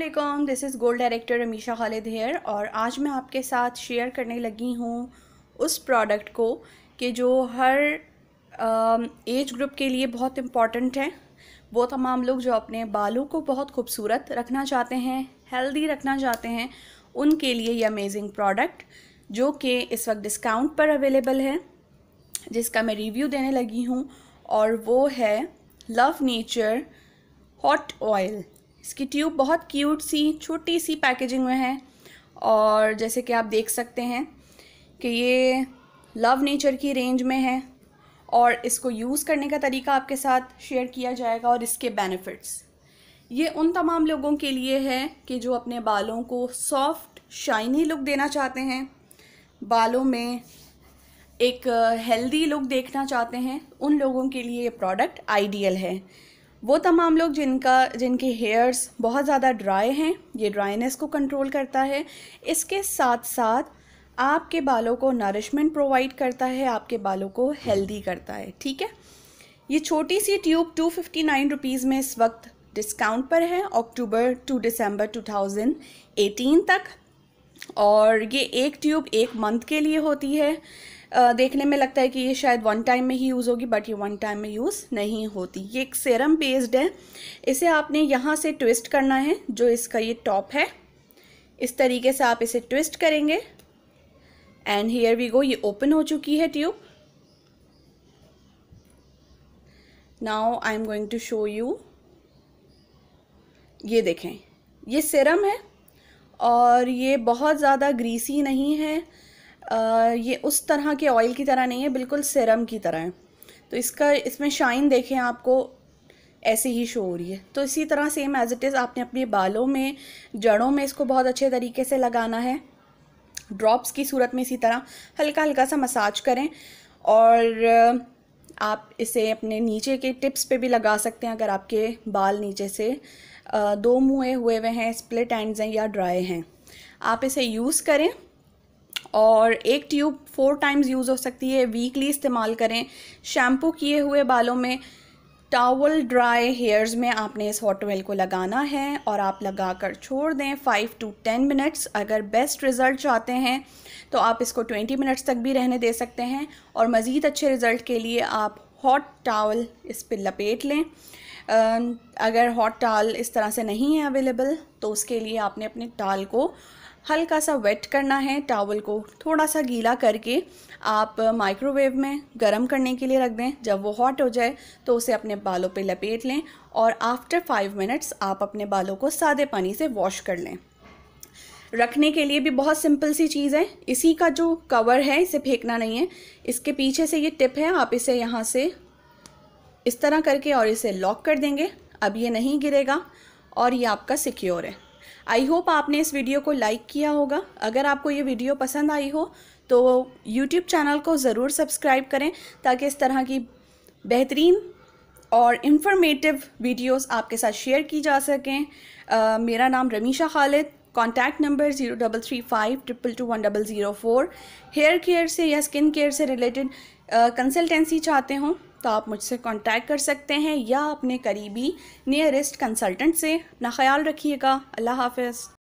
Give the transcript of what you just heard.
अस्सलाम, this is gold director Ramisha Khalid here. और आज मैं आपके साथ शेयर करने लगी हूँ उस प्रोडक्ट को कि जो हर एज ग्रुप के लिए बहुत इम्पॉर्टेंट है। वो तमाम लोग जो अपने बालों को बहुत खूबसूरत रखना चाहते हैं, हेल्दी रखना चाहते हैं, उनके लिए ये अमेजिंग प्रोडक्ट जो कि इस वक्त डिस्काउंट पर अवेलेबल है, जिसका मैं रिव्यू देने लगी हूँ, और वो है लव नेचर हॉट ऑयल। इसकी ट्यूब बहुत क्यूट सी छोटी सी पैकेजिंग में है, और जैसे कि आप देख सकते हैं कि ये लव नेचर की रेंज में है, और इसको यूज़ करने का तरीका आपके साथ शेयर किया जाएगा और इसके बेनिफिट्स। ये उन तमाम लोगों के लिए है कि जो अपने बालों को सॉफ्ट शाइनी लुक देना चाहते हैं, बालों में एक हेल्दी लुक देखना चाहते हैं, उन लोगों के लिए ये प्रोडक्ट आइडियल है। वो तमाम लोग जिनके हेयर्स बहुत ज़्यादा ड्राई हैं, ये ड्राइनेस को कंट्रोल करता है। इसके साथ साथ आपके बालों को नरिशमेंट प्रोवाइड करता है, आपके बालों को हेल्दी करता है। ठीक है, ये छोटी सी ट्यूब 259 रुपीज़ में इस वक्त डिस्काउंट पर है, अक्टूबर टू दिसंबर 2018 तक। और ये एक ट्यूब एक मंथ के लिए होती है। देखने में लगता है कि ये शायद वन टाइम में ही यूज़ होगी, बट ये वन टाइम में यूज़ नहीं होती। ये एक सेरम बेस्ड है। इसे आपने यहाँ से ट्विस्ट करना है, जो इसका ये टॉप है, इस तरीके से आप इसे ट्विस्ट करेंगे एंड हियर वी गो। ये ओपन हो चुकी है tube. Now I am going to show you. ये देखें, ये सेरम है और ये बहुत ज़्यादा ग्रीसी नहीं है। ये उस तरह के ऑयल की तरह नहीं है, बिल्कुल सेरम की तरह है। तो इसमें शाइन देखें, आपको ऐसे ही शो हो रही है। तो इसी तरह सेम एज इट इज़ आपने अपने बालों में, जड़ों में इसको बहुत अच्छे तरीके से लगाना है। ड्रॉप्स की सूरत में इसी तरह हल्का हल्का सा मसाज करें, और आप इसे अपने नीचे के टिप्स पे भी लगा सकते हैं अगर आपके बाल नीचे से दो मुँहे हुए हैं, स्प्लिट एंड्स हैं या ड्राई हैं। आप इसे यूज़ करें, और एक ट्यूब 4 टाइम्स यूज़ हो सकती है। वीकली इस्तेमाल करें। शैम्पू किए हुए बालों में, टॉवल ड्राई हेयर्स में आपने इस हॉट ऑयल को लगाना है, और आप लगा कर छोड़ दें 5 to 10 मिनट्स। अगर बेस्ट रिज़ल्ट चाहते हैं तो आप इसको 20 मिनट्स तक भी रहने दे सकते हैं, और मज़ीद अच्छे रिज़ल्ट के लिए आप हॉट टॉवल इस पर लपेट लें। अगर हॉट टॉवल इस तरह से नहीं है अवेलेबल, तो उसके लिए आपने अपने टॉवल को हल्का सा वेट करना है। टॉवल को थोड़ा सा गीला करके आप माइक्रोवेव में गरम करने के लिए रख दें। जब वो हॉट हो जाए तो उसे अपने बालों पे लपेट लें, और आफ्टर 5 मिनट्स आप अपने बालों को सादे पानी से वॉश कर लें। रखने के लिए भी बहुत सिंपल सी चीज़ है। इसी का जो कवर है, इसे फेंकना नहीं है, इसके पीछे से ये टिप है, आप इसे यहाँ से इस तरह करके और इसे लॉक कर देंगे। अब ये नहीं गिरेगा और ये आपका सिक्योर है। आई होप आपने इस वीडियो को लाइक किया होगा। अगर आपको ये वीडियो पसंद आई हो तो यूट्यूब चैनल को ज़रूर सब्सक्राइब करें, ताकि इस तरह की बेहतरीन और इंफॉर्मेटिव वीडियोस आपके साथ शेयर की जा सकें। मेरा नाम Ramisha Khalid. Contact number 0353221004। Hair care से या स्किन केयर से रिलेटेड कंसल्टेंसी चाहते हों तो आप मुझसे कांटेक्ट कर सकते हैं, या अपने करीबी नियरेस्ट कंसल्टेंट से। अपना ख्याल रखिएगा। अल्लाह हाफ़िज़।